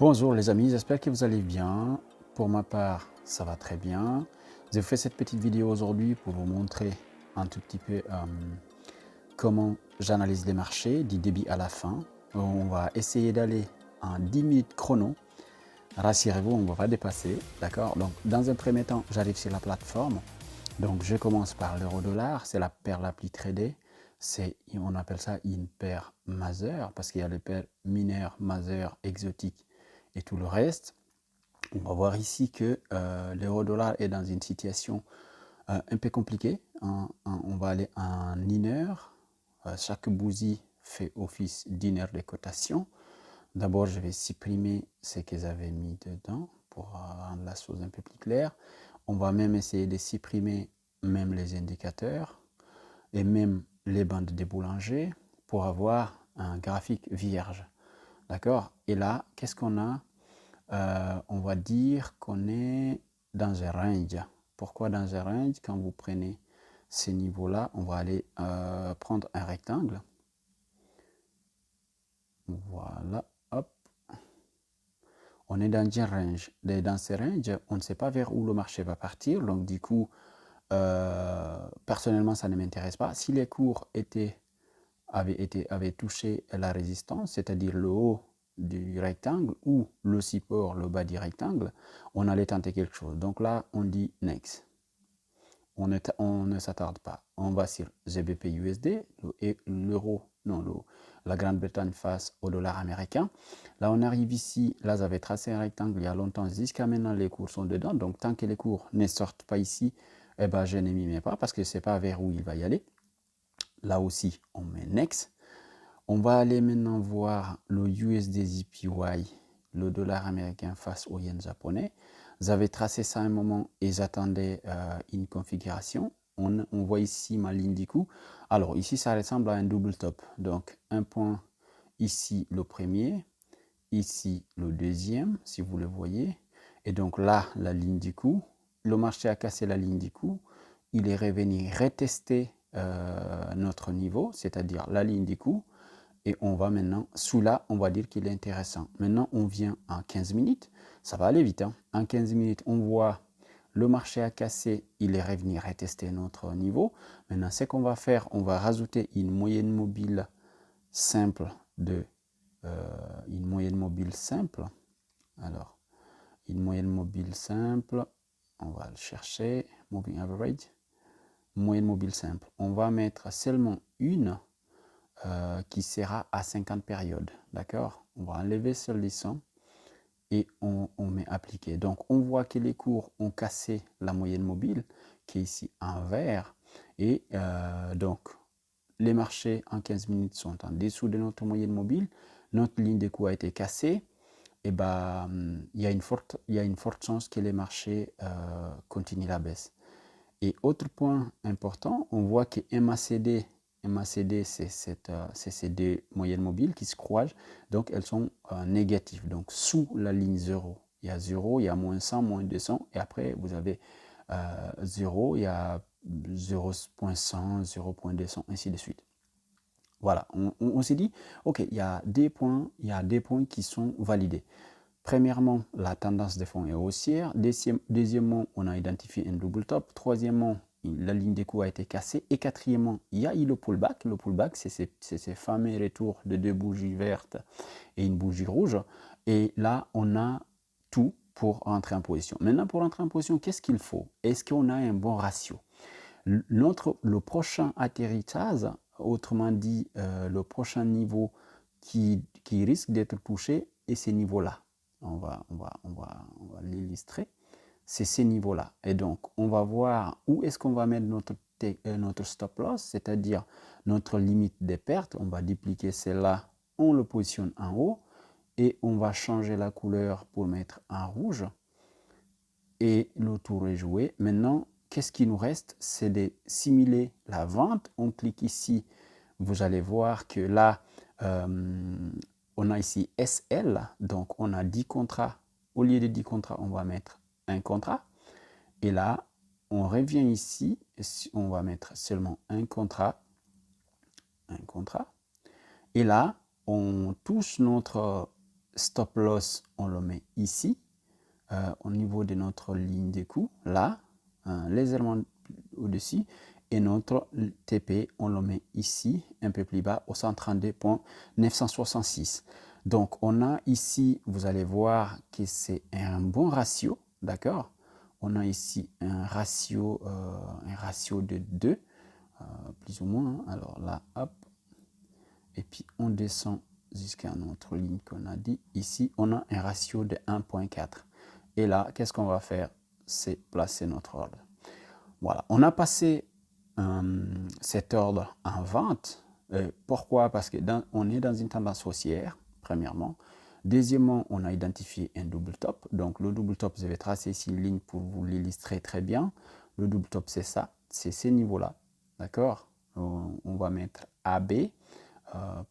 Bonjour les amis, j'espère que vous allez bien. Pour ma part, ça va très bien. J'ai fait cette petite vidéo aujourd'hui pour vous montrer un tout petit peu comment j'analyse les marchés du début à la fin. On va essayer d'aller en 10 minutes chrono. Rassurez-vous, on ne va pas dépasser. D'accord. Donc, dans un premier temps, j'arrive sur la plateforme. Donc, je commence par l'euro-dollar. C'est la paire la plus tradée. On appelle ça une paire majeure parce qu'il y a les paires mineures, majeures, exotiques et tout le reste. On va voir ici que l'euro-dollar est dans une situation un peu compliquée. On va aller en 1 heure. Chaque bougie fait office d'une heure de cotation. D'abord, je vais supprimer ce que j'avais mis dedans pour rendre la chose un peu plus claire. On va même essayer de supprimer même les indicateurs et même les bandes des boulangers pour avoir un graphique vierge. D'accord? Et là, qu'est-ce qu'on a? On va dire qu'on est dans un range. Pourquoi dans un range? Quand vous prenez ces niveaux-là, on va aller prendre un rectangle. Voilà, hop. On est dans un range. Dans ce range, on ne sait pas vers où le marché va partir. Donc, du coup, personnellement, ça ne m'intéresse pas. Si les cours avaient touché la résistance, c'est-à-dire le haut du rectangle ou le support, le bas du rectangle, on allait tenter quelque chose. Donc là, on dit next. On ne s'attarde pas. On va sur GBP USD, l'euro, non, la Grande-Bretagne face au dollar américain. Là, on arrive ici. Là, j'avais tracé un rectangle il y a longtemps. Jusqu'à maintenant, les cours sont dedans. Donc, tant que les cours ne sortent pas ici, eh ben, je ne m'y mets pas parce que je ne sais pas vers où il va y aller. Là aussi, on met next. On va aller maintenant voir le USD/JPY, le dollar américain face au yen japonais. J'avais tracé ça un moment et j'attendais une configuration. On voit ici ma ligne du coup. Alors ici, ça ressemble à un double top. Donc un point ici, le premier, ici, le deuxième, si vous le voyez. Et donc là, la ligne du coup. Le marché a cassé la ligne du coup. Il est revenu retester notre niveau, c'est-à-dire la ligne du coup. Et on va maintenant, sous là, on va dire qu'il est intéressant. Maintenant, on vient en 15 minutes. Ça va aller vite. Hein. En 15 minutes, on voit le marché a cassé. Il est revenu retester notre niveau. Maintenant, ce qu'on va faire, on va rajouter une moyenne mobile simple une moyenne mobile simple. Alors, une moyenne mobile simple. On va le chercher. Moving average. Moyenne mobile simple. On va mettre seulement une qui sera à 50 périodes. D'accord? On va enlever ce lisson et on met appliquer. Donc, on voit que les cours ont cassé la moyenne mobile qui est ici en vert. Et donc, les marchés en 15 minutes sont en dessous de notre moyenne mobile. Notre ligne de coût a été cassée. Et ben, il y a une forte chance que les marchés continuent la baisse. Et autre point important, on voit que MACD, c'est ces deux moyennes mobiles qui se croisent, donc elles sont négatives. Donc sous la ligne 0, il y a 0, il y a moins 100, moins 200, et après vous avez 0, il y a 0.100, 0.200, ainsi de suite. Voilà, on s'est dit, ok, il y a des points qui sont validés. Premièrement, la tendance des fonds est haussière. Deuxièmement, on a identifié un double top. Troisièmement, la ligne des coûts a été cassée. Et quatrièmement, il y a eu le pullback. Le pullback, c'est ces fameux retours de deux bougies vertes et une bougie rouge. Et là, on a tout pour entrer en position. Maintenant, pour entrer en position, qu'est-ce qu'il faut? Est-ce qu'on a un bon ratio? Le prochain atterrissage, autrement dit, le prochain niveau qui risque d'être touché est ces niveaux-là. On va l'illustrer. C'est ces niveaux-là. Et donc, on va voir où est-ce qu'on va mettre notre stop loss, c'est-à-dire notre limite des pertes. On va dupliquer celle-là, on le positionne en haut et on va changer la couleur pour mettre en rouge. Et le tour est joué. Maintenant, qu'est-ce qui nous reste? C'est de simuler la vente. On clique ici. Vous allez voir que là, on a ici SL. Donc, on a 10 contrats. Au lieu de 10 contrats, on va mettre un contrat. Et là, on revient ici. On va mettre seulement un contrat. Un contrat. Et là, on touche notre stop loss, on le met ici, au niveau de notre ligne de coût, là, légèrement au-dessus, et notre TP, on le met ici, un peu plus bas, au 132.966. Donc, on a ici, vous allez voir que c'est un bon ratio, d'accord? On a ici un ratio de 2, plus ou moins. Hein. Alors là, hop, et puis on descend jusqu'à notre ligne qu'on a dit. Ici, on a un ratio de 1.4. Et là, qu'est-ce qu'on va faire? C'est placer notre ordre. Voilà, on a passé cet ordre en vente. Pourquoi? Parce qu'on est dans une tendance haussière, premièrement. Deuxièmement, on a identifié un double top. Donc, le double top, je vais tracer ici une ligne pour vous l'illustrer très bien. Le double top, c'est ça, c'est ces niveaux-là. D'accord? On va mettre AB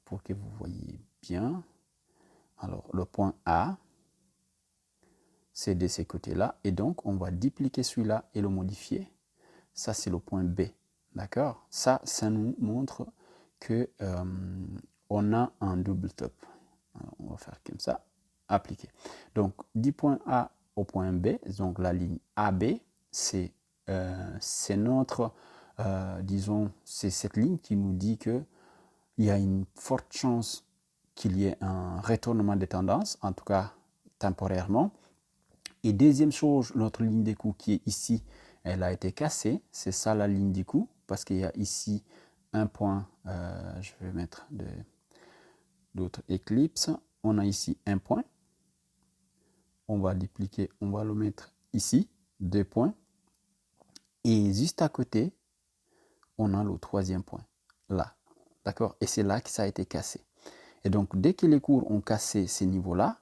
pour que vous voyez bien. Alors, le point A, c'est de ces côtés-là. Et donc, on va dupliquer celui-là et le modifier. Ça, c'est le point B. D'accord? Ça nous montre que on a un double top. Alors, on va faire comme ça. Appliquer. Donc, du point A au point B, donc la ligne AB, c'est notre, disons, c'est cette ligne qui nous dit que il y a une forte chance qu'il y ait un retournement de tendance, en tout cas temporairement. Et deuxième chose, notre ligne des coûts qui est ici, elle a été cassée. C'est ça la ligne des coûts, parce qu'il y a ici un point, je vais mettre d'autres éclipses. On a ici un point. On va dupliquer, on va le mettre ici, 2 points. Et juste à côté, on a le troisième point, là. D'accord? Et c'est là que ça a été cassé. Et donc, dès que les cours ont cassé ces niveaux-là,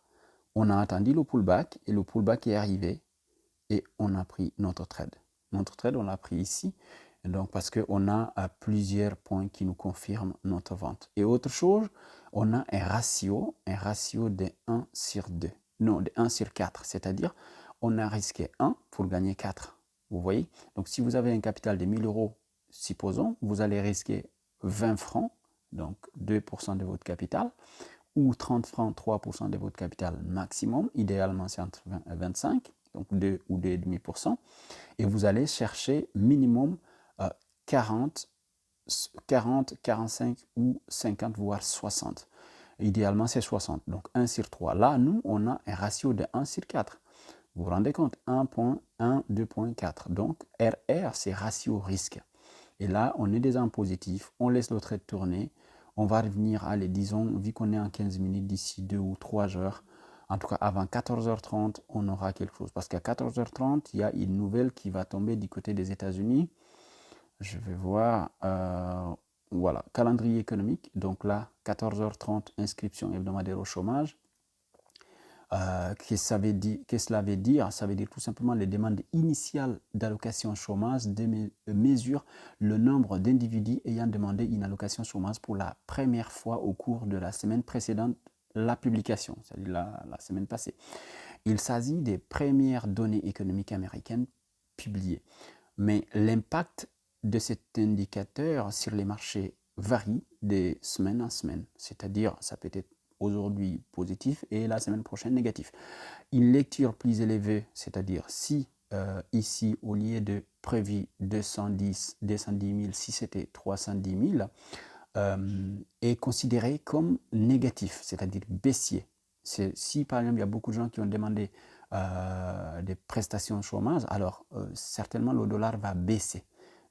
on a attendu le pullback, et le pullback est arrivé, et on a pris notre trade. Notre trade, on l'a pris ici, et donc parce qu'on a plusieurs points qui nous confirment notre vente. Et autre chose, on a un ratio de 1 sur 2. Non, de 1 sur 4, c'est-à-dire on a risqué 1 pour gagner 4. Vous voyez? Donc si vous avez un capital de 1000 euros, supposons, vous allez risquer 20 francs, donc 2% de votre capital, ou 30 francs, 3% de votre capital maximum. Idéalement, c'est entre 20 et 25, donc 2 ou 2,5%. Et vous allez chercher minimum 40, 45 ou 50, voire 60. Idéalement, c'est 60. Donc 1 sur 3. Là, nous, on a un ratio de 1 sur 4. Vous vous rendez compte? 1.1, 2.4. Donc RR, c'est ratio risque. Et là, on est déjà en positif. On laisse le trade tourner. On va revenir, allez, disons, vu qu'on est en 15 minutes, d'ici 2 ou 3 heures, en tout cas avant 14h30, on aura quelque chose. Parce qu'à 14h30, il y a une nouvelle qui va tomber du côté des États-Unis. Je vais voir, voilà, calendrier économique. Donc là, 14h30, inscription hebdomadaire au chômage. Qu'est-ce que cela veut dire? Ça veut dire tout simplement les demandes initiales d'allocation chômage mesurent le nombre d'individus ayant demandé une allocation chômage pour la première fois au cours de la semaine précédente la publication, c'est-à-dire la semaine passée. Il s'agit des premières données économiques américaines publiées. Mais l'impact de cet indicateur sur les marchés varie de semaine en semaine, c'est-à-dire ça peut être aujourd'hui positif et la semaine prochaine négatif. Une lecture plus élevée, c'est-à-dire si ici au lieu de prévu 210 000, si c'était 310 000, est considéré comme négatif, c'est-à-dire baissier. Si par exemple il y a beaucoup de gens qui ont demandé des prestations de chômage, alors certainement le dollar va baisser.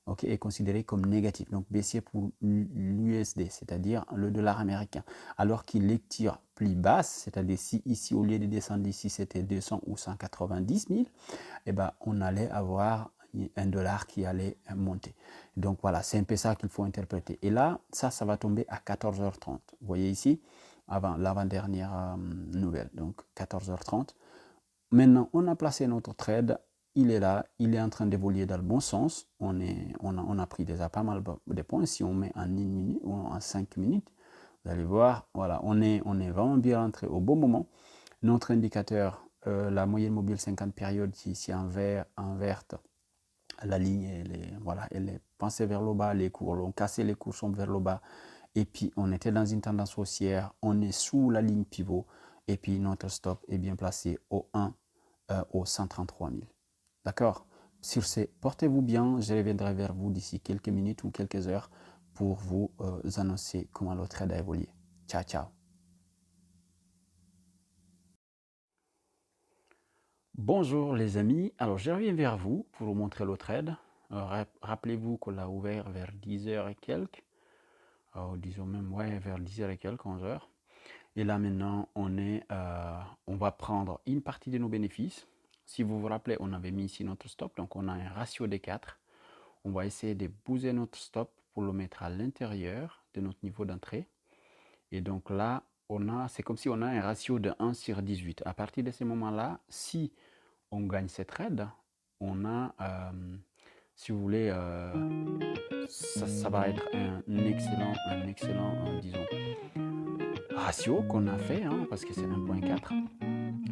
Okay, est considéré comme négatif, donc baissier pour l'USD, c'est-à-dire le dollar américain, alors qu'il est lecture plus basse, c'est-à-dire si ici au lieu de descendre ici c'était 200 ou 190 000, eh ben, on allait avoir un dollar qui allait monter. Donc voilà, c'est un peu ça qu'il faut interpréter. Et là, ça va tomber à 14h30. Vous voyez ici, avant l'avant-dernière nouvelle, donc 14h30. Maintenant, on a placé notre trade. Il est là, il est en train d'évoluer dans le bon sens. On a pris déjà pas mal de points. Si on met en 1 minute ou en 5 minutes, vous allez voir, voilà, on est vraiment bien rentré au bon moment. Notre indicateur, la moyenne mobile 50 périodes, qui ici en verte, la ligne, elle est pensée vers le bas, les cours l'ont cassé, les cours sont vers le bas. Et puis, on était dans une tendance haussière, on est sous la ligne pivot. et puis notre stop est bien placé au 1 au 133 000. D'accord? Sur ce, portez-vous bien, je reviendrai vers vous d'ici quelques minutes ou quelques heures pour vous annoncer comment le trade a évolué. Ciao, ciao. Bonjour les amis, alors je reviens vers vous pour vous montrer le trade. Rappelez-vous qu'on l'a ouvert vers 10h et quelques, disons même vers 10h et quelques, 11h. Et là maintenant, on va prendre une partie de nos bénéfices. Si vous vous rappelez, on avait mis ici notre stop, donc on a un ratio de 4. On va essayer de bouger notre stop pour le mettre à l'intérieur de notre niveau d'entrée. Et donc là, c'est comme si on a un ratio de 1 sur 18. À partir de ce moment-là, si on gagne cette trade, on a, si vous voulez, ça va être un excellent, disons, ratio qu'on a fait, parce que c'est 1.4.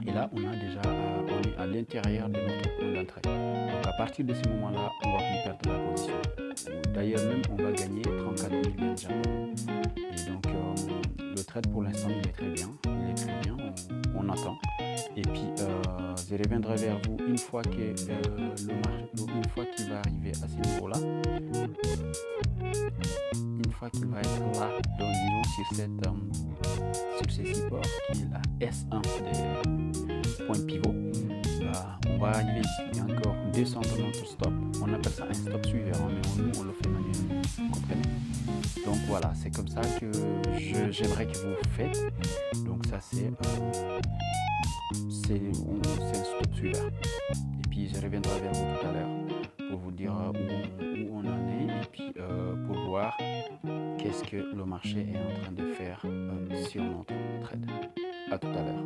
Et là, on est à l'intérieur de notre point d'entrée. Donc à partir de ce moment-là, on va plus perdre la position. D'ailleurs même, on va gagner 34 000 yens japonais. Et donc le trade pour l'instant, il est très bien. On attend. Et puis je reviendrai vers vous une fois que une fois qu'il va arriver à ce niveau-là. Une fois qu'il va être là, donc disons sur ces supports qui est la S1 des points pivot, on va arriver ici et encore descendre notre stop. On appelle ça un stop suiveur, mais nous on le fait manuellement, vous comprenez? Donc voilà, c'est comme ça que j'aimerais que vous faites. Donc ça c'est un stop suiveur. Et puis je reviendrai vers vous tout à l'heure pour vous dire où on en est et puis pour voir qu'est-ce que le marché est en train de faire sur notre trade. À tout à l'heure.